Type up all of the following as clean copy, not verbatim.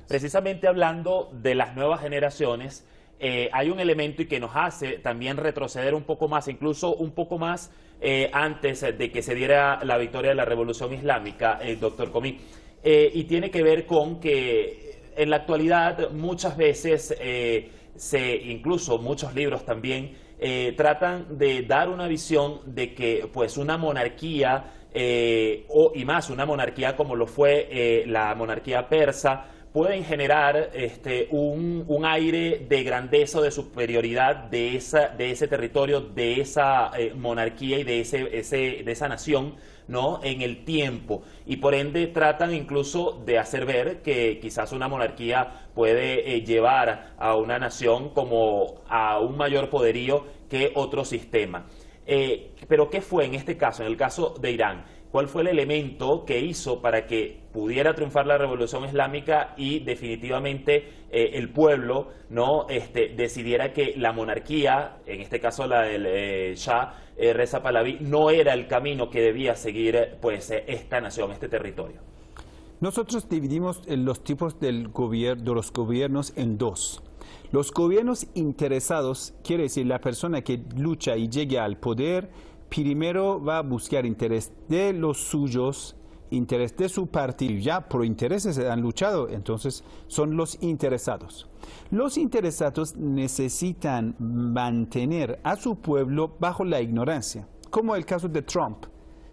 precisamente hablando de las nuevas generaciones, hay un elemento y que nos hace también retroceder un poco más, incluso un poco más antes de que se diera la victoria de la Revolución Islámica, doctor Comín, y tiene que ver con que en la actualidad muchas veces, incluso muchos libros también, tratan de dar una visión de que pues una monarquía, y más una monarquía como lo fue la monarquía persa, pueden generar un aire de grandeza o de superioridad de ese territorio, de esa monarquía y de esa nación, ¿no?, en el tiempo, y por ende tratan incluso de hacer ver que quizás una monarquía puede llevar a una nación como a un mayor poderío que otro sistema. Pero ¿qué fue en este caso, en el caso de Irán? ¿Cuál fue el elemento que hizo para que pudiera triunfar la Revolución Islámica y definitivamente el pueblo, ¿no?, decidiera que la monarquía, en este caso la del Shah Reza Pahlaví, no era el camino que debía seguir pues esta nación, este territorio? Nosotros dividimos los tipos de los gobiernos en dos. Los gobiernos interesados, quiere decir la persona que lucha y llegue al poder, primero va a buscar interés de los suyos, interés de su partido. Ya por intereses han luchado, entonces son los interesados. Los interesados necesitan mantener a su pueblo bajo la ignorancia, como el caso de Trump.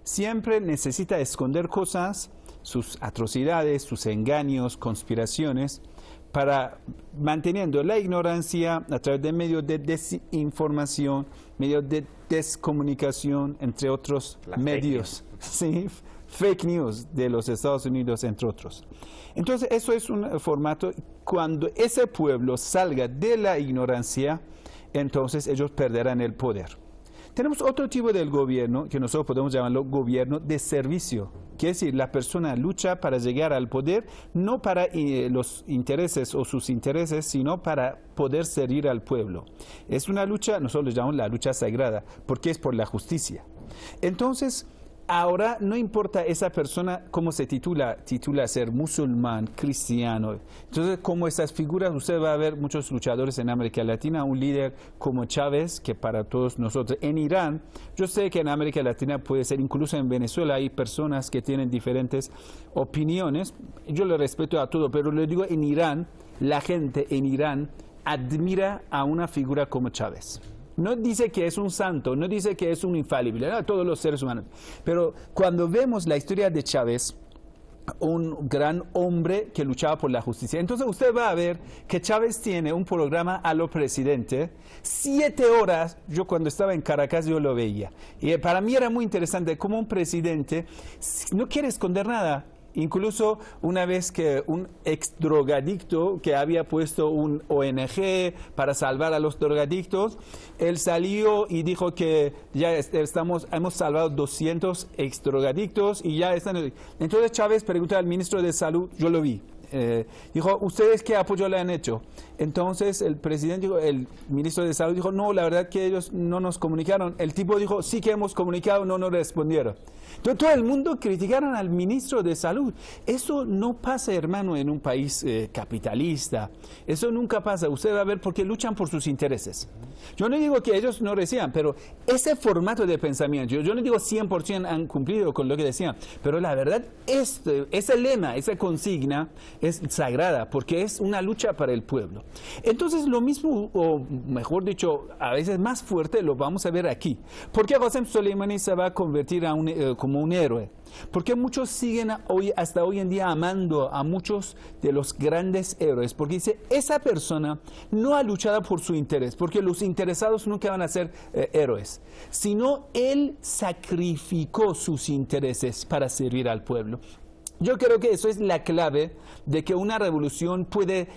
Siempre necesita esconder cosas, sus atrocidades, sus engaños, conspiraciones, para manteniendo la ignorancia a través de medios de desinformación, medios de descomunicación, entre otros medios, sí, fake news de los Estados Unidos, entre otros. Entonces, eso es un formato, cuando ese pueblo salga de la ignorancia, entonces ellos perderán el poder. Tenemos otro tipo del gobierno, que nosotros podemos llamarlo gobierno de servicio, que es decir, la persona lucha para llegar al poder, no para los intereses o sus intereses, sino para poder servir al pueblo. Es una lucha, nosotros le llamamos la lucha sagrada, porque es por la justicia. Entonces, ahora no importa esa persona cómo se titula ser musulmán, cristiano. Entonces, como esas figuras, usted va a ver muchos luchadores en América Latina, un líder como Chávez, que para todos nosotros, en Irán, yo sé que en América Latina puede ser, incluso en Venezuela hay personas que tienen diferentes opiniones, yo le respeto a todo, pero le digo, en Irán, la gente en Irán admira a una figura como Chávez. No dice que es un santo, no dice que es un infalible, no, todos los seres humanos. Pero cuando vemos la historia de Chávez, un gran hombre que luchaba por la justicia, entonces usted va a ver que Chávez tiene un programa a lo presidente, 7 horas, yo cuando estaba en Caracas yo lo veía. Y para mí era muy interesante cómo un presidente no quiere esconder nada. Incluso una vez que un ex drogadicto que había puesto un ONG para salvar a los drogadictos, él salió y dijo que ya hemos salvado 200 ex drogadictos y ya están. Entonces Chávez preguntó al ministro de Salud, yo lo vi. Dijo, ¿ustedes qué apoyo le han hecho? Entonces el presidente dijo, el ministro de Salud dijo, no, la verdad que ellos no nos comunicaron. El tipo dijo, sí que hemos comunicado, no nos respondieron. Entonces todo el mundo criticaron al ministro de Salud. Eso no pasa, hermano, en un país capitalista. Eso nunca pasa. Usted va a ver porque luchan por sus intereses. Yo no digo que ellos no reciban, pero ese formato de pensamiento, yo no digo 100% han cumplido con lo que decían, pero la verdad, ese lema, esa consigna es sagrada porque es una lucha para el pueblo. Entonces lo mismo, o mejor dicho, a veces más fuerte, lo vamos a ver aquí. ¿Por qué Qasem Soleimani se va a convertir como un héroe? Porque muchos siguen hasta hoy en día amando a muchos de los grandes héroes, porque dice, esa persona no ha luchado por su interés, porque los interesados nunca van a ser héroes, sino él sacrificó sus intereses para servir al pueblo. Yo creo que eso es la clave de que una revolución puede,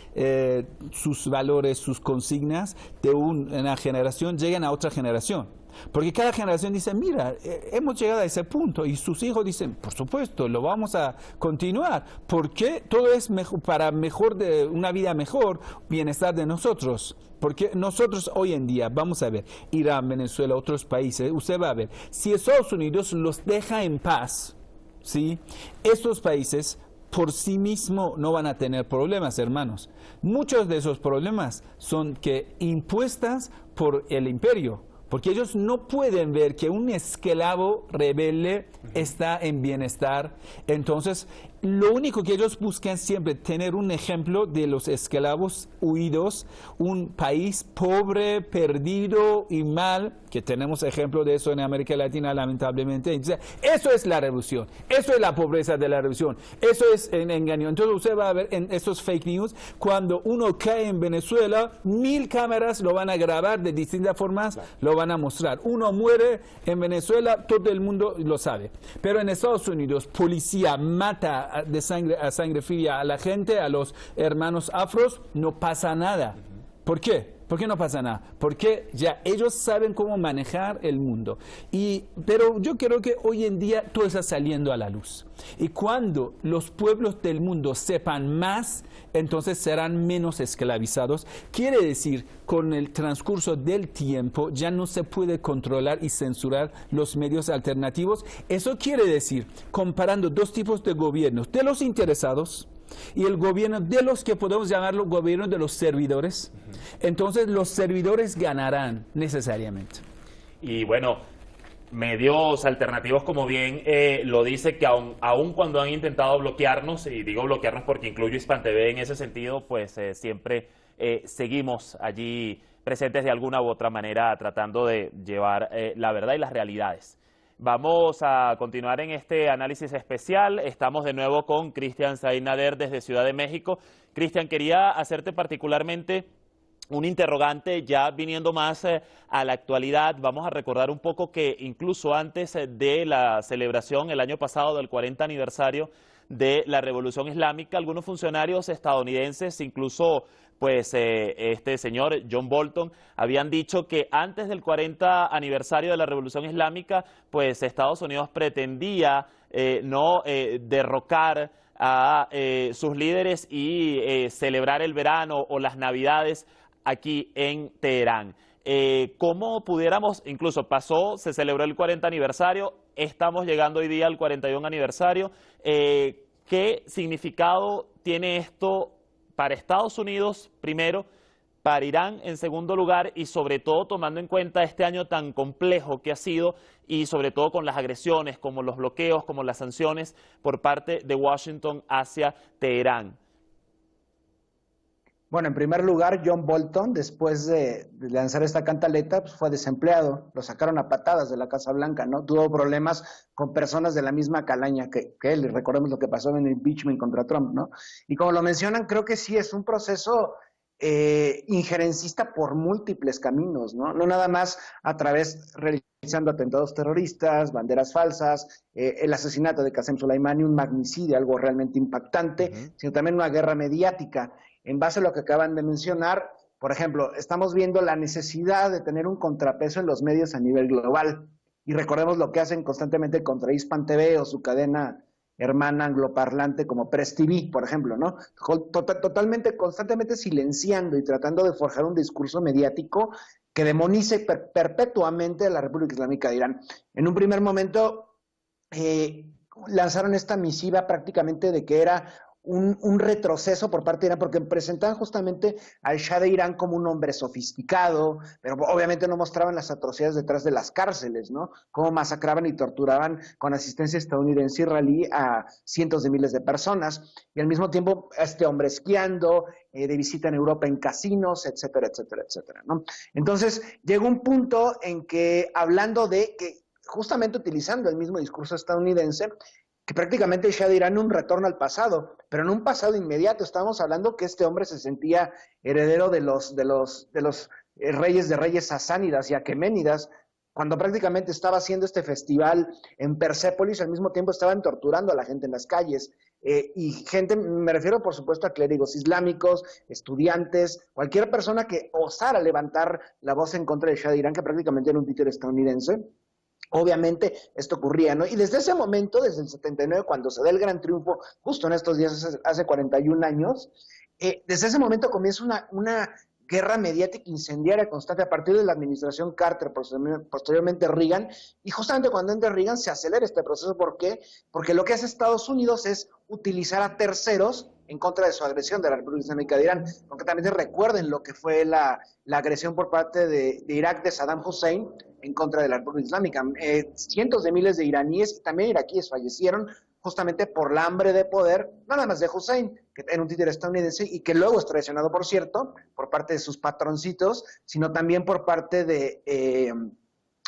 sus valores, sus consignas de una generación lleguen a otra generación. Porque cada generación dice, mira, hemos llegado a ese punto, y sus hijos dicen, por supuesto, lo vamos a continuar, porque todo es mejor, para una vida mejor, bienestar de nosotros. Porque nosotros hoy en día, vamos a ver, Irán, Venezuela, otros países, usted va a ver, si Estados Unidos los deja en paz, ¿sí?, estos países por sí mismo no van a tener problemas, hermanos. Muchos de esos problemas son que impuestas por el imperio, porque ellos no pueden ver que un esclavo rebelde está en bienestar. Entonces, lo único que ellos buscan siempre es tener un ejemplo de los esclavos huidos, un país pobre, perdido y mal, que tenemos ejemplo de eso en América Latina, lamentablemente. Entonces, eso es la revolución, eso es la pobreza de la revolución, eso es el engaño. Entonces, usted va a ver en esos fake news, cuando uno cae en Venezuela, 1000 cámaras lo van a grabar de distintas formas, lo van a mostrar. Uno muere en Venezuela, todo el mundo lo sabe. Pero en Estados Unidos, policía mata a sangre fría a la gente, a los hermanos afros, no pasa nada. ¿Por qué? ¿Por qué no pasa nada? Porque ya ellos saben cómo manejar el mundo. Pero yo creo que hoy en día todo está saliendo a la luz. Y cuando los pueblos del mundo sepan más, entonces serán menos esclavizados. Quiere decir, con el transcurso del tiempo ya no se puede controlar y censurar los medios alternativos. Eso quiere decir, comparando dos tipos de gobiernos, de los interesados y el gobierno de los que podemos llamarlo gobierno de los servidores, entonces los servidores ganarán necesariamente. Y bueno, medios alternativos, como bien lo dice, que aun cuando han intentado bloquearnos, y digo bloquearnos porque incluyo Hispan TV en ese sentido, pues siempre seguimos allí presentes de alguna u otra manera tratando de llevar la verdad y las realidades. Vamos a continuar en este análisis especial. Estamos de nuevo con Cristian Said Nader desde Ciudad de México. Cristian, quería hacerte particularmente un interrogante, ya viniendo más a la actualidad. Vamos a recordar un poco que incluso antes de la celebración el año pasado del 40 aniversario de la Revolución Islámica, algunos funcionarios estadounidenses, incluso pues este señor John Bolton, habían dicho que antes del 40 aniversario de la Revolución Islámica, pues Estados Unidos pretendía no derrocar a sus líderes y celebrar el verano o las Navidades aquí en Teherán. ¿Cómo pudiéramos, incluso se celebró el 40 aniversario, estamos llegando hoy día al 41 aniversario, ¿qué significado tiene esto para Estados Unidos primero, para Irán en segundo lugar y sobre todo tomando en cuenta este año tan complejo que ha sido y sobre todo con las agresiones, como los bloqueos, como las sanciones por parte de Washington hacia Teherán? Bueno, en primer lugar, John Bolton, después de lanzar esta cantaleta, pues fue desempleado. Lo sacaron a patadas de la Casa Blanca, ¿no? Tuvo problemas con personas de la misma calaña que él. Y recordemos lo que pasó en el impeachment contra Trump, ¿no? Y como lo mencionan, creo que sí es un proceso injerencista por múltiples caminos, ¿no? No nada más a través realizando atentados terroristas, banderas falsas, el asesinato de Qasem Soleimani, un magnicidio, algo realmente impactante, sino también una guerra mediática. En base a lo que acaban de mencionar, por ejemplo, estamos viendo la necesidad de tener un contrapeso en los medios a nivel global. Y recordemos lo que hacen constantemente contra Hispan TV o su cadena hermana angloparlante como Press TV, por ejemplo, ¿no? Totalmente, constantemente silenciando y tratando de forjar un discurso mediático que demonice perpetuamente a la República Islámica de Irán. En un primer momento lanzaron esta misiva prácticamente de que era un retroceso por parte de Irán, porque presentaban justamente al Shah de Irán como un hombre sofisticado, pero obviamente no mostraban las atrocidades detrás de las cárceles, ¿no? Cómo masacraban y torturaban con asistencia estadounidense israelí a cientos de miles de personas, y al mismo tiempo a este hombre esquiando, de visita en Europa en casinos, etcétera, etcétera, etcétera, ¿no? Entonces, llegó un punto en que, hablando de que, justamente utilizando el mismo discurso estadounidense, que prácticamente el Shah de Irán un retorno al pasado, pero en un pasado inmediato. Estábamos hablando que este hombre se sentía heredero de los reyes de reyes sasánidas y aqueménidas, cuando prácticamente estaba haciendo este festival en Persépolis, al mismo tiempo estaban torturando a la gente en las calles, y gente, me refiero por supuesto a clérigos islámicos, estudiantes, cualquier persona que osara levantar la voz en contra del Shah de Irán, que prácticamente era un títere estadounidense. Obviamente esto ocurría, ¿no? Y desde ese momento, desde el 79, cuando se da el gran triunfo, justo en estos días, hace 41 años, desde ese momento comienza una guerra mediática incendiaria constante a partir de la administración Carter, posteriormente Reagan, y justamente cuando entra Reagan se acelera este proceso. ¿Por qué? Porque lo que hace Estados Unidos es utilizar a terceros en contra de su agresión de la República Islámica de Irán. Concretamente recuerden lo que fue la agresión por parte de Irak de Saddam Hussein en contra de la República Islámica. Cientos de miles de iraníes y también iraquíes fallecieron justamente por la hambre de poder, no nada más de Hussein, que era un títere estadounidense y que luego es traicionado, por cierto, por parte de sus patroncitos, sino también por parte de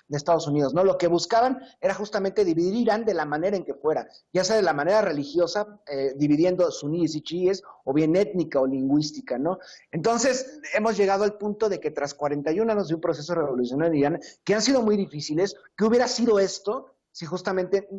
Estados Unidos, ¿no? Lo que buscaban era justamente dividir Irán de la manera en que fuera, ya sea de la manera religiosa, dividiendo suníes y chiíes, o bien étnica o lingüística, ¿no? Entonces, hemos llegado al punto de que tras 41 años de un proceso revolucionario en Irán, que han sido muy difíciles, ¿qué hubiera sido esto si justamente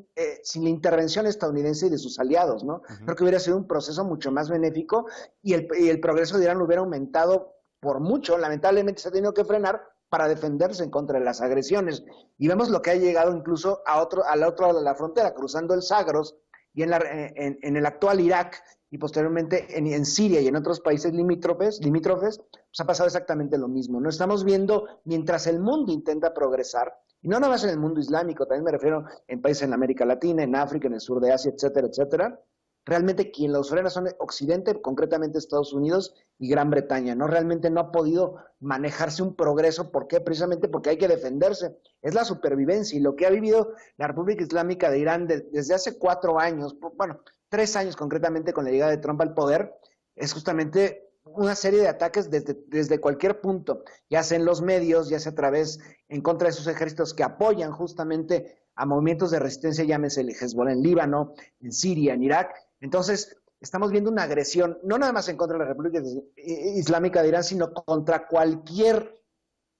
sin la intervención estadounidense y de sus aliados, ¿no? Creo que hubiera sido un proceso mucho más benéfico y el progreso de Irán lo hubiera aumentado por mucho. Lamentablemente se ha tenido que frenar para defenderse en contra de las agresiones. Y vemos lo que ha llegado incluso al otro lado de la frontera, cruzando el Zagros y en el actual Irak y posteriormente en Siria y en otros países limítrofes, pues ha pasado exactamente lo mismo, ¿no? Estamos viendo, mientras el mundo intenta progresar, y no nada más en el mundo islámico, también me refiero en países en América Latina, en África, en el sur de Asia, etcétera, etcétera, realmente quien los frena son Occidente, concretamente Estados Unidos y Gran Bretaña, ¿no? Realmente no ha podido manejarse un progreso. ¿Por qué? Precisamente porque hay que defenderse. Es la supervivencia, y lo que ha vivido la República Islámica de Irán desde hace 4 años, bueno, 3 años concretamente con la llegada de Trump al poder, es justamente una serie de ataques desde cualquier punto, ya sea en los medios, ya sea a través en contra de sus ejércitos que apoyan justamente a movimientos de resistencia, llámese el Hezbollah en Líbano, en Siria, en Irak. Entonces, estamos viendo una agresión, no nada más en contra de la República Islámica de Irán, sino contra cualquier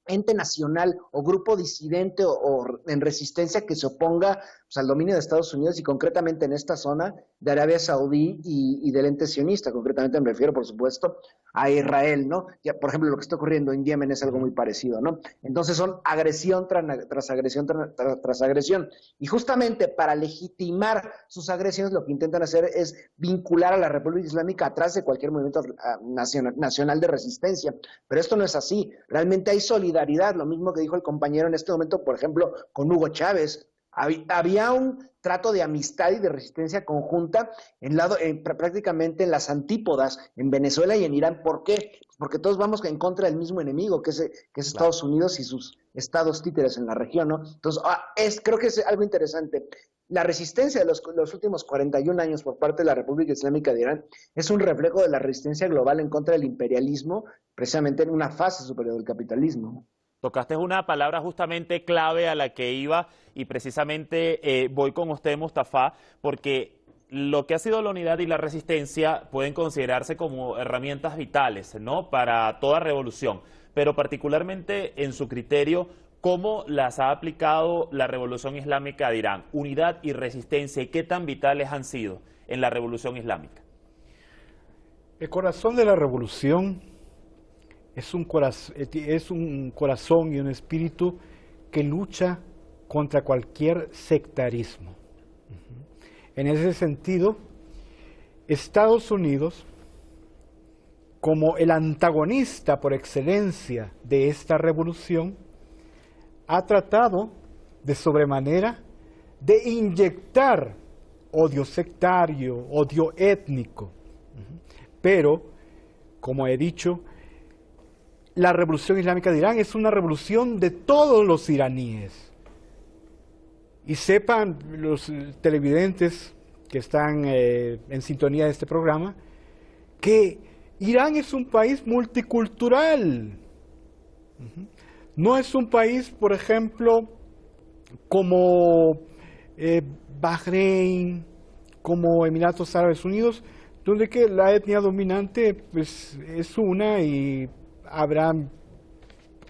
ente nacional o grupo disidente o en resistencia que se oponga, pues, al dominio de Estados Unidos y concretamente en esta zona de Arabia Saudí y del ente sionista. Concretamente me refiero, por supuesto, a Israel, ¿no? Ya, por ejemplo, lo que está ocurriendo en Yemen es algo muy parecido, ¿no? Entonces son agresión tras agresión tras agresión. Y justamente para legitimar sus agresiones lo que intentan hacer es vincular a la República Islámica atrás de cualquier movimiento nacional de resistencia. Pero esto no es así. Realmente hay solidaridad, lo mismo que dijo el compañero en este momento, por ejemplo, con Hugo Chávez. Había un trato de amistad y de resistencia conjunta prácticamente en las antípodas, en Venezuela y en Irán. ¿Por qué? Porque todos vamos en contra del mismo enemigo, que es Estados Unidos y sus estados títeres en la región, ¿no? Entonces, creo que es algo interesante. La resistencia de los últimos 41 años por parte de la República Islámica de Irán es un reflejo de la resistencia global en contra del imperialismo, precisamente en una fase superior del capitalismo. Tocaste una palabra justamente clave a la que iba y precisamente voy con usted, Mustafa, porque lo que ha sido la unidad y la resistencia pueden considerarse como herramientas vitales, ¿no?, para toda revolución, pero particularmente en su criterio, ¿cómo las ha aplicado la Revolución Islámica de Irán? Unidad y resistencia, ¿y qué tan vitales han sido en la Revolución Islámica? El corazón de la revolución es un corazón y un espíritu que lucha contra cualquier sectarismo. En ese sentido, Estados Unidos, como el antagonista por excelencia de esta revolución, ha tratado de sobremanera de inyectar odio sectario, odio étnico. Pero, como he dicho, la Revolución Islámica de Irán es una revolución de todos los iraníes. Y sepan los televidentes que están en sintonía de este programa, que Irán es un país multicultural. No es un país, por ejemplo, como Bahrein, como Emiratos Árabes Unidos, donde que la etnia dominante pues, es una y habrá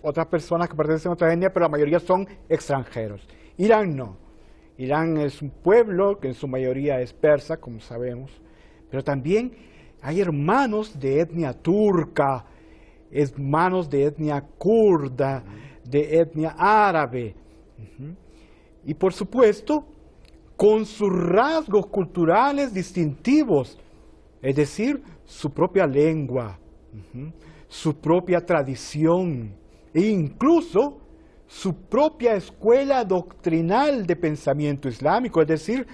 otras personas que pertenecen a otra etnia, pero la mayoría son extranjeros. Irán no. Irán es un pueblo que en su mayoría es persa, como sabemos, pero también hay hermanos de etnia turca, hermanos de etnia kurda, de etnia árabe. Y por supuesto, con sus rasgos culturales distintivos, es decir, su propia lengua, su propia tradición e incluso su propia escuela doctrinal de pensamiento islámico. Es decir,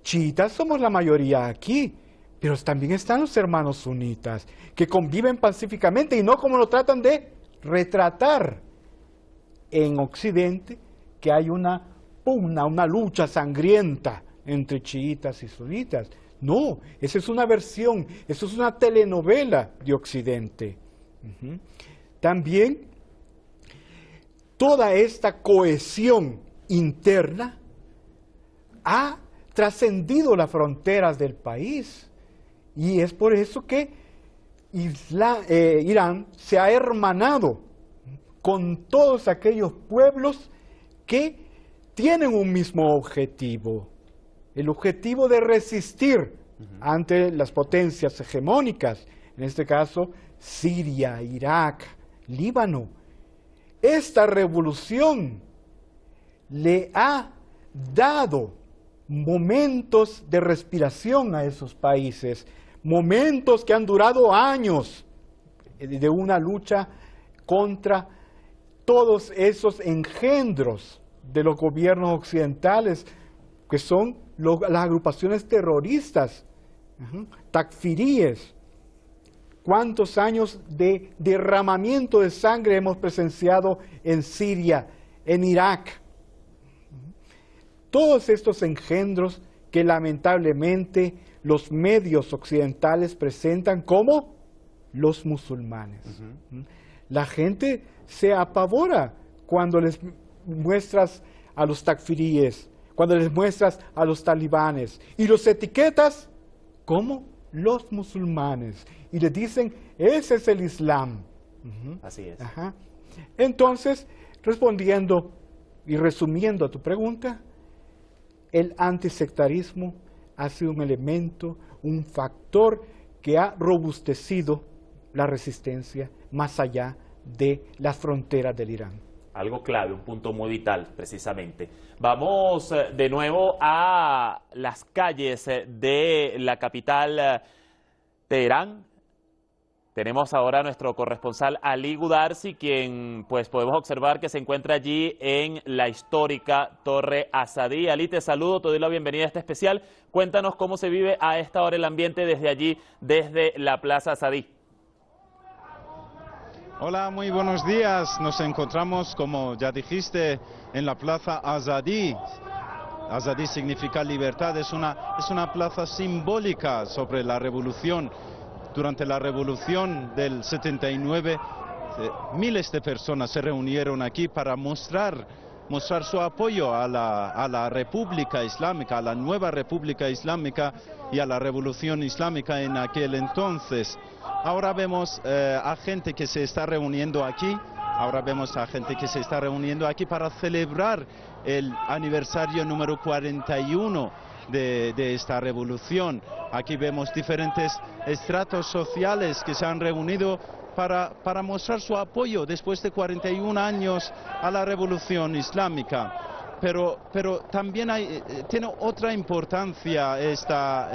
chiitas somos la mayoría aquí, pero también están los hermanos sunitas, que conviven pacíficamente y no como lo tratan de retratar en Occidente, que hay una pugna, una lucha sangrienta entre chiitas y sunitas. No, esa es una versión, eso es una telenovela de Occidente. También toda esta cohesión interna ha trascendido las fronteras del país. Y es por eso que Irán se ha hermanado con todos aquellos pueblos que tienen un mismo objetivo. El objetivo de resistir ante las potencias hegemónicas, en este caso Siria, Irak, Líbano. Esta revolución le ha dado momentos de respiración a esos países, momentos que han durado años de una lucha contra todos esos engendros de los gobiernos occidentales, que son las agrupaciones terroristas, takfiríes. ¿Cuántos años de derramamiento de sangre hemos presenciado en Siria, en Irak? Todos estos engendros que lamentablemente los medios occidentales presentan como los musulmanes. La gente se apavora cuando les muestras a los takfiríes, cuando les muestras a los talibanes y los etiquetas como los musulmanes y les dicen, ese es el Islam. Así es. Entonces, respondiendo y resumiendo a tu pregunta, el antisectarismo ha sido un elemento, un factor que ha robustecido la resistencia más allá de las fronteras del Irán. Algo clave, un punto muy vital, precisamente. Vamos de nuevo a las calles de la capital Teherán. Tenemos ahora a nuestro corresponsal Ali Gudarsi, quien pues podemos observar que se encuentra allí en la histórica Torre Azadí. Ali, te saludo, te doy la bienvenida a este especial. Cuéntanos cómo se vive a esta hora el ambiente desde allí, desde la Plaza Azadí. Hola, muy buenos días. Nos encontramos, como ya dijiste, en la Plaza Azadí. Azadí significa libertad, es una plaza simbólica sobre la revolución. Durante la revolución del 79, miles de personas se reunieron aquí para mostrar su apoyo a la República Islámica, a la nueva República Islámica y a la revolución islámica en aquel entonces. Ahora vemos a gente que se está reuniendo aquí, para celebrar el aniversario número 41 de esta revolución. Aquí vemos diferentes estratos sociales que se han reunido para mostrar su apoyo después de 41 años a la revolución islámica. Pero también tiene otra importancia esta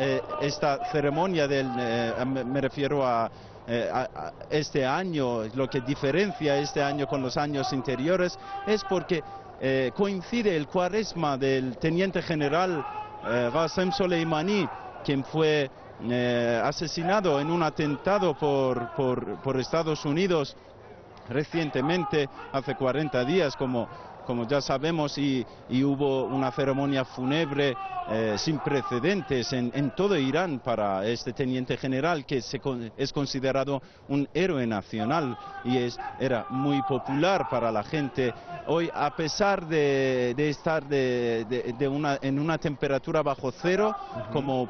ceremonia me refiero a este año. Lo que diferencia este año con los años anteriores es porque coincide el cuaresma del teniente general Qasem Soleimani, quien fue asesinado en un atentado por Estados Unidos recientemente, hace 40 días, como ya sabemos, y hubo una ceremonia fúnebre sin precedentes en todo Irán para este teniente general, que es considerado un héroe nacional y era muy popular para la gente. Hoy, a pesar de estar en una temperatura bajo cero, como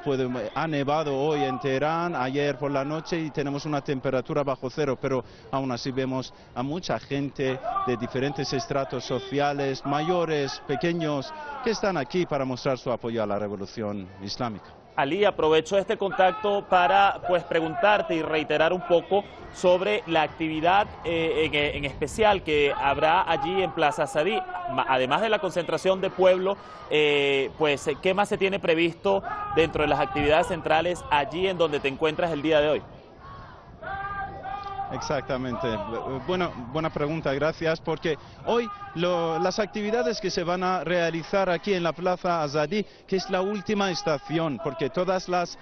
ha nevado hoy en Teherán, ayer por la noche, y tenemos una temperatura bajo cero, pero aún así vemos a mucha gente de diferentes estratos sociales, mayores, pequeños, que están aquí para mostrar su apoyo a la revolución islámica. Ali, aprovecho este contacto para pues preguntarte y reiterar un poco sobre la actividad en especial que habrá allí en Plaza Azadí, además de la concentración de pueblo, pues ¿qué más se tiene previsto dentro de las actividades centrales allí en donde te encuentras el día de hoy? Exactamente. Buena pregunta, gracias, porque hoy las actividades que se van a realizar aquí en la Plaza Azadi, que es la última estación, porque todas las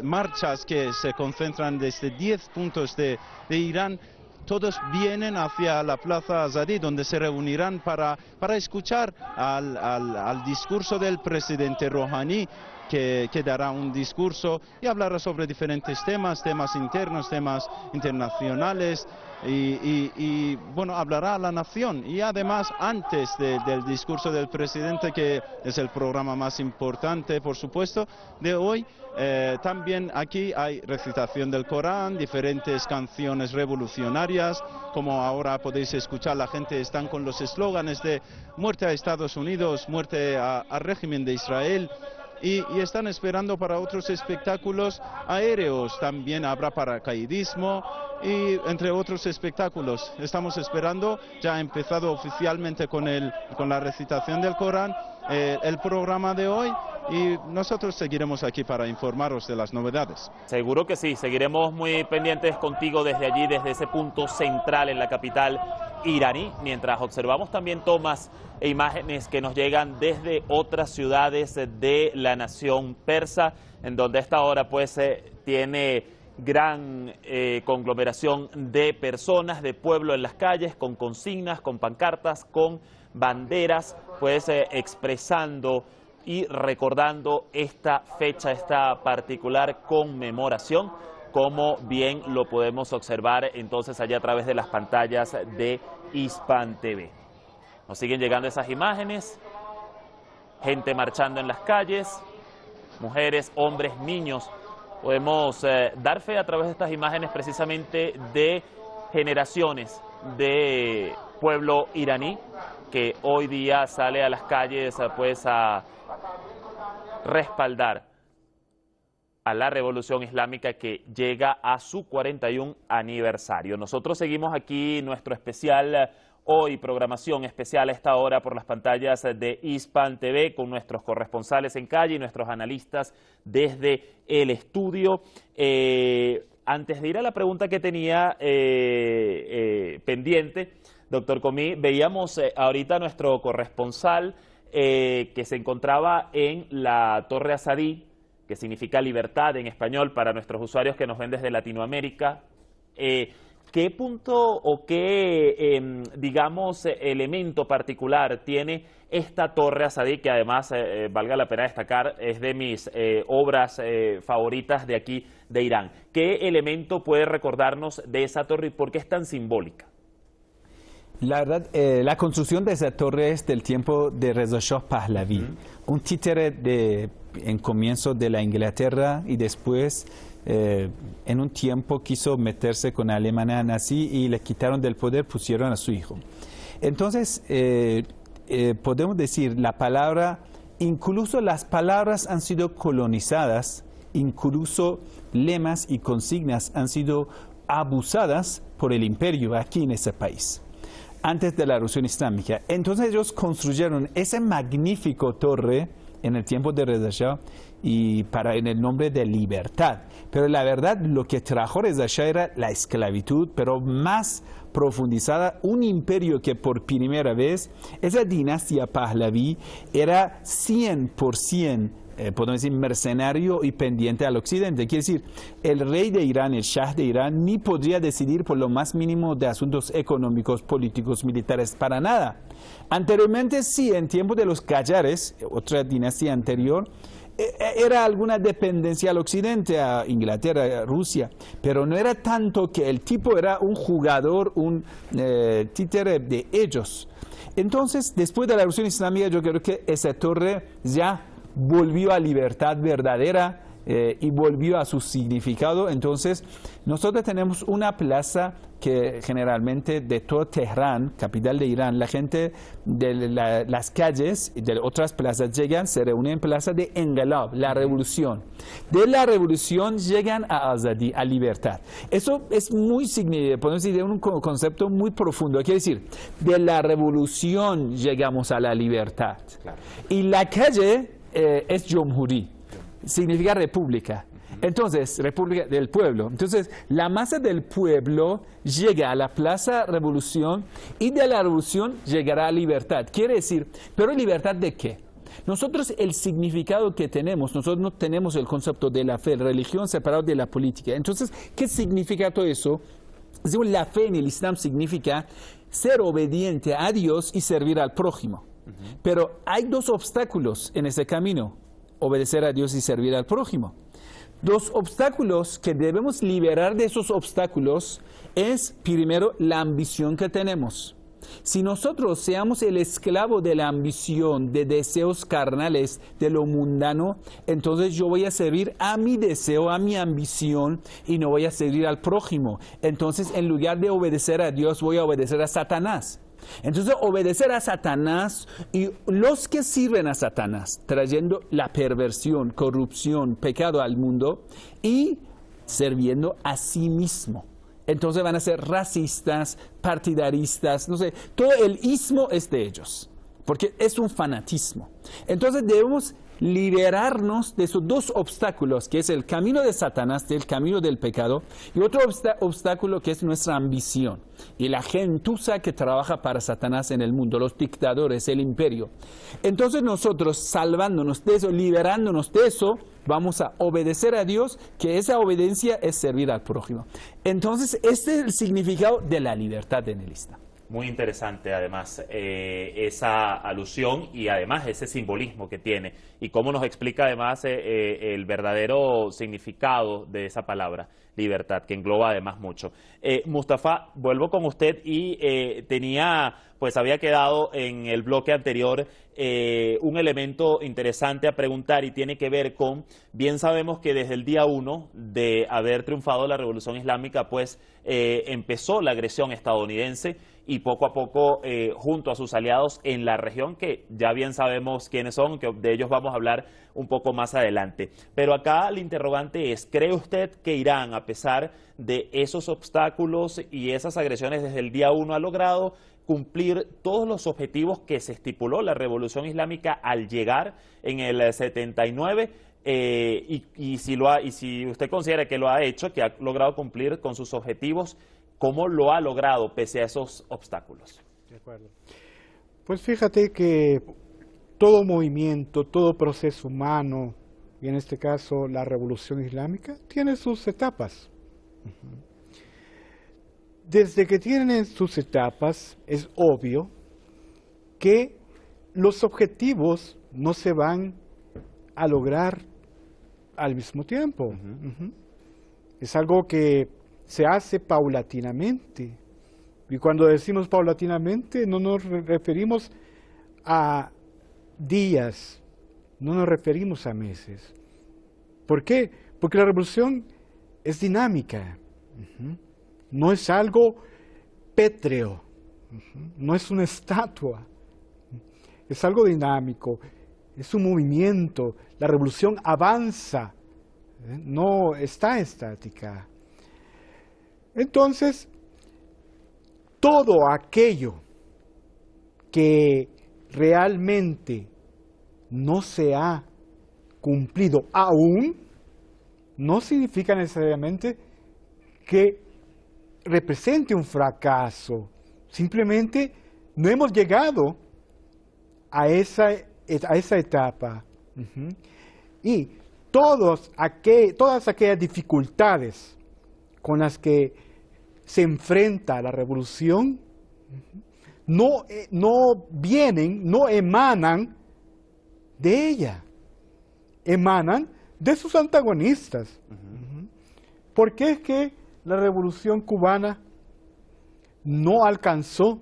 marchas que se concentran desde 10 puntos de Irán, todos vienen hacia la Plaza Azadi, donde se reunirán para escuchar al discurso del presidente Rouhani, que dará un discurso y hablará sobre diferentes temas internos, temas internacionales y bueno, hablará a la nación. Y además, antes del discurso del presidente, que es el programa más importante, por supuesto, de hoy, también aquí hay recitación del Corán, diferentes canciones revolucionarias, como ahora podéis escuchar, la gente están con los eslóganes de muerte a Estados Unidos, muerte al régimen de Israel. Y están esperando para otros espectáculos aéreos, también habrá paracaidismo y entre otros espectáculos. Estamos esperando, ya ha empezado oficialmente con la recitación del Corán, el programa de hoy, y nosotros seguiremos aquí para informaros de las novedades. Seguro que sí, seguiremos muy pendientes contigo desde allí, desde ese punto central en la capital iraní, mientras observamos también tomas e imágenes que nos llegan desde otras ciudades de la nación persa, en donde a esta hora pues tiene gran conglomeración de personas, de pueblo en las calles, con consignas, con pancartas, con banderas, pues expresando y recordando esta fecha, esta particular conmemoración, como bien lo podemos observar entonces allá a través de las pantallas de Hispan TV. Nos siguen llegando esas imágenes, gente marchando en las calles, mujeres, hombres, niños. Podemos dar fe a través de estas imágenes precisamente de generaciones de pueblo iraní que hoy día sale a las calles pues a respaldar a la revolución islámica que llega a su 41 aniversario. Nosotros seguimos aquí nuestro especial hoy, programación especial a esta hora por las pantallas de Hispan TV con nuestros corresponsales en calle y nuestros analistas desde el estudio. Antes de ir a la pregunta que tenía pendiente, doctor Comí, veíamos ahorita a nuestro corresponsal que se encontraba en la Torre Azadi, que significa libertad en español para nuestros usuarios que nos ven desde Latinoamérica. ¿Qué punto o qué, digamos, elemento particular tiene esta Torre Azadi, que además, valga la pena destacar, es de mis obras favoritas de aquí, de Irán? ¿Qué elemento puede recordarnos de esa torre y por qué es tan simbólica? La verdad, la construcción de esa torre es del tiempo de Reza Shah Pahlavi, un títere en comienzo de la Inglaterra y después en un tiempo quiso meterse con la Alemania nazi y le quitaron del poder, pusieron a su hijo. Entonces, podemos decir, la palabra, incluso las palabras han sido colonizadas, incluso lemas y consignas han sido abusadas por el imperio aquí en ese país, antes de la Revolución Islámica. Entonces ellos construyeron ese magnífico torre en el tiempo de Reza Shah y en el nombre de libertad. Pero la verdad, lo que trajo Reza Shah era la esclavitud, pero más profundizada, un imperio que por primera vez, esa dinastía Pahlavi era 100%, podemos decir, mercenario y pendiente al occidente. Quiere decir, el rey de Irán, el Shah de Irán, ni podría decidir por lo más mínimo de asuntos económicos, políticos, militares, para nada. Anteriormente sí, en tiempo de los Qajares, otra dinastía anterior, era alguna dependencia al occidente, a Inglaterra, a Rusia, pero no era tanto que el tipo era un jugador, un títere de ellos. Entonces, después de la Revolución Islámica, yo creo que esa torre ya volvió a libertad verdadera y volvió a su significado. Entonces, nosotros tenemos una plaza que generalmente de todo Teherán, capital de Irán, la gente de las calles y de otras plazas llegan, se reúnen en plaza de Engelab, la revolución. De la revolución llegan a Azadi, a libertad. Eso es muy significativo, podemos decir, un concepto muy profundo. Quiere decir, de la revolución llegamos a la libertad. Claro. Y la calle es Jomhuri, significa república. Entonces, República del Pueblo. Entonces, la masa del pueblo llega a la Plaza Revolución y de la revolución llegará a libertad. Quiere decir, ¿pero libertad de qué? Nosotros el significado que tenemos, nosotros no tenemos el concepto de la fe, religión separado de la política. Entonces, ¿qué significa todo eso? La fe en el Islam significa ser obediente a Dios y servir al prójimo. Pero hay dos obstáculos en ese camino, obedecer a Dios y servir al prójimo. Dos obstáculos que debemos liberar de esos obstáculos es, primero, la ambición que tenemos. Si nosotros seamos el esclavo de la ambición, de deseos carnales, de lo mundano, entonces yo voy a servir a mi deseo, a mi ambición y no voy a servir al prójimo. Entonces, en lugar de obedecer a Dios, voy a obedecer a Satanás. Entonces, obedecer a Satanás y los que sirven a Satanás, trayendo la perversión, corrupción, pecado al mundo y sirviendo a sí mismo. Entonces van a ser racistas, partidaristas, no sé, todo el ismo es de ellos, porque es un fanatismo. Entonces debemos liberarnos de esos dos obstáculos, que es el camino de Satanás, del camino del pecado, y otro obstáculo que es nuestra ambición, y la gentuza que trabaja para Satanás en el mundo, los dictadores, el imperio. Entonces nosotros, salvándonos de eso, liberándonos de eso, vamos a obedecer a Dios, que esa obediencia es servir al prójimo. Entonces, este es el significado de la libertad en el Islam. Muy interesante, además, esa alusión y además ese simbolismo que tiene y cómo nos explica además el verdadero significado de esa palabra, libertad, que engloba además mucho. Mustafa, vuelvo con usted y había quedado en el bloque anterior un elemento interesante a preguntar y tiene que ver con, bien sabemos que desde el día 1 de haber triunfado la Revolución Islámica, pues empezó la agresión estadounidense y poco a poco junto a sus aliados en la región, que ya bien sabemos quiénes son, que de ellos vamos a hablar un poco más adelante. Pero acá el interrogante es, ¿cree usted que Irán, a pesar de esos obstáculos y esas agresiones desde el día 1, ha logrado cumplir todos los objetivos que se estipuló la Revolución Islámica al llegar en el 79? Y si usted considera que lo ha hecho, que ha logrado cumplir con sus objetivos, ¿cómo lo ha logrado pese a esos obstáculos? De acuerdo. Pues fíjate que todo movimiento, todo proceso humano, y en este caso la Revolución Islámica, tiene sus etapas. Desde que tienen sus etapas, es obvio que los objetivos no se van a lograr al mismo tiempo. Es algo que se hace paulatinamente. Y cuando decimos paulatinamente, no nos referimos a días, no nos referimos a meses. ¿Por qué? Porque la revolución es dinámica. No es algo pétreo, no es una estatua, es algo dinámico, es un movimiento. La revolución avanza, no está estática. Entonces, todo aquello que realmente no se ha cumplido aún, no significa necesariamente que represente un fracaso. Simplemente no hemos llegado a esa etapa. Y todas aquellas dificultades con las que se enfrenta la revolución no emanan de ella, emanan de sus antagonistas. ¿Por qué es que la revolución cubana no alcanzó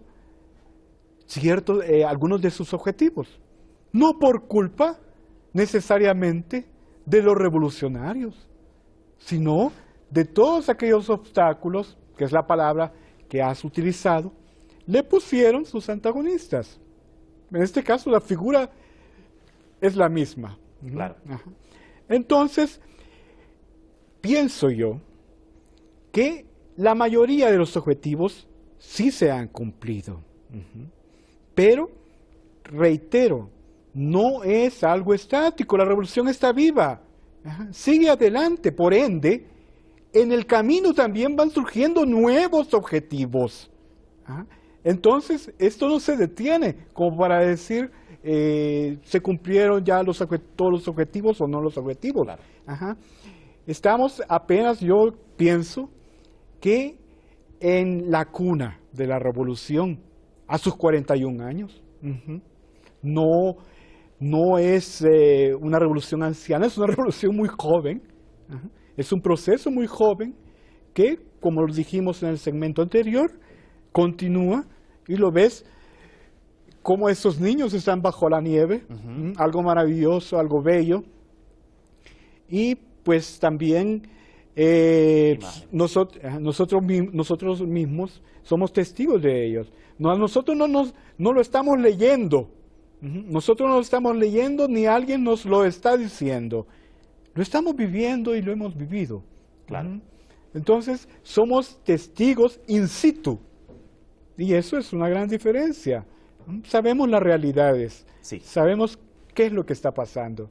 algunos de sus objetivos? No por culpa necesariamente de los revolucionarios, sino de todos aquellos obstáculos, que es la palabra que has utilizado, le pusieron sus antagonistas. En este caso la figura es la misma. Claro. Entonces, pienso yo que la mayoría de los objetivos sí se han cumplido. Pero, reitero, no es algo estático, la revolución está viva sigue adelante. Por ende, en el camino también van surgiendo nuevos objetivos. Entonces, esto no se detiene como para decir, se cumplieron ya todos los objetivos o no los objetivos. Claro. Estamos apenas, yo pienso, que en la cuna de la revolución, a sus 41 años. No es una revolución anciana, es una revolución muy joven. Es un proceso muy joven que, como lo dijimos en el segmento anterior, continúa y lo ves como esos niños están bajo la nieve, algo maravilloso, algo bello. Y pues también nosotros mismos somos testigos de ellos. Nosotros no lo estamos leyendo. Nosotros no lo estamos leyendo ni alguien nos lo está diciendo. Lo estamos viviendo y lo hemos vivido. Claro. Entonces, somos testigos in situ. Y eso es una gran diferencia. Sabemos las realidades. Sí. Sabemos qué es lo que está pasando.